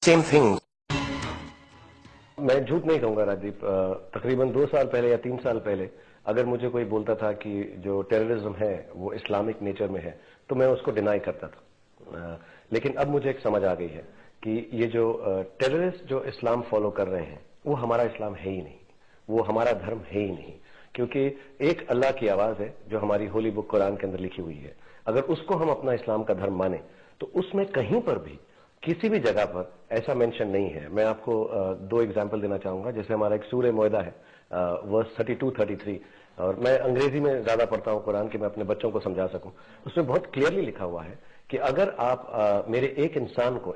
Same thing. मैं झूठ नहीं कहूंगा राजदीप, तकरीबन 2 साल पहले या 3 साल पहले अगर मुझे कोई बोलता था कि जो टेररिज्म है वो इस्लामिक नेचर में है तो मैं उसको डिनाई करता था। लेकिन अब मुझे एक समझ आ गई है कि ये जो टेररिस्ट जो इस्लाम फॉलो कर रहे हैं वो हमारा इस्लाम है ही नहीं, वो हमारा धर्म है ही नहीं। क्योंकि एक अल्लाह की आवाज है जो हमारी होली बुक कुरान के अंदर लिखी हुई है, अगर उसको हम अपना इस्लाम का धर्म माने तो उसमें कहीं पर भी किसी भी जगह पर ऐसा मेंशन नहीं है। मैं आपको 2 एग्जाम्पल देना चाहूंगा। जैसे हमारा एक सूरह मोइदा है, वर्स 32-33, और मैं अंग्रेजी में ज्यादा पढ़ता हूं कुरान कि मैं अपने बच्चों को समझा सकूं। उसमें बहुत क्लियरली लिखा हुआ है कि अगर आप मेरे एक इंसान को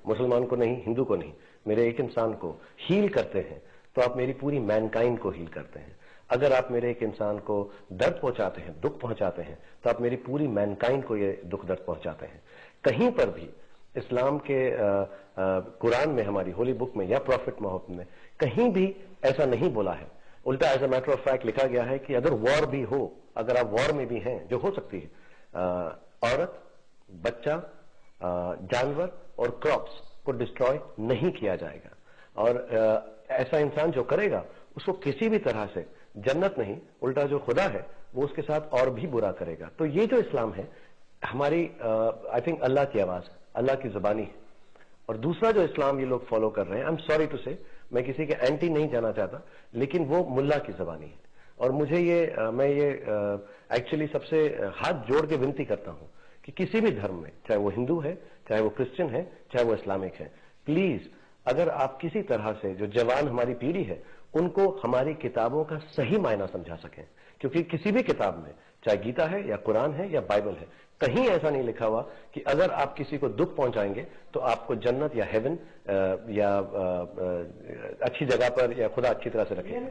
मुसलमान को नहीं, हिंदू को नहीं, मेरे एक इंसान को हील करते हैं तो आप मेरी पूरी मैनकाइंड को हील करते हैं। अगर आप मेरे एक इंसान को दर्द पहुंचाते हैं, दुख पहुंचाते हैं, तो आप मेरी पूरी मैनकाइंड को ये दुख दर्द पहुंचाते हैं। कहीं पर भी इस्लाम के कुरान में, हमारी होली बुक में या प्रॉफिट मोहम्मद में कहीं भी ऐसा नहीं बोला है। उल्टा as a matter of fact लिखा गया है कि अगर वॉर भी हो, अगर आप वॉर में भी हैं, जो हो सकती है, औरत, बच्चा, जानवर और क्रॉप्स को डिस्ट्रॉय नहीं किया जाएगा। और ऐसा इंसान जो करेगा उसको किसी भी तरह से जन्नत नहीं, उल्टा जो खुदा है वो उसके साथ और भी बुरा करेगा। तो ये जो इस्लाम है हमारी आई थिंक अल्लाह की आवाज, अल्लाह की जुबानी है। और दूसरा जो इस्लाम ये लोग फॉलो कर रहे हैं, आई एम सॉरी टू से, मैं किसी के एंटी नहीं जाना चाहता, लेकिन वो मुल्ला की जुबानी है। और मुझे मैं ये एक्चुअली सबसे हाथ जोड़ के विनती करता हूं कि किसी भी धर्म में, चाहे वो हिंदू है, चाहे वो क्रिश्चियन है, चाहे वो इस्लामिक है, प्लीज अगर आप किसी तरह से जो जवान हमारी पीढ़ी है उनको हमारी किताबों का सही मायना समझा सकें। क्योंकि किसी भी किताब में, चाहे गीता है या कुरान है या बाइबल है, कहीं ऐसा नहीं लिखा हुआ कि अगर आप किसी को दुख पहुंचाएंगे तो आपको जन्नत या हेवन या अच्छी जगह पर या खुदा अच्छी तरह से रखें।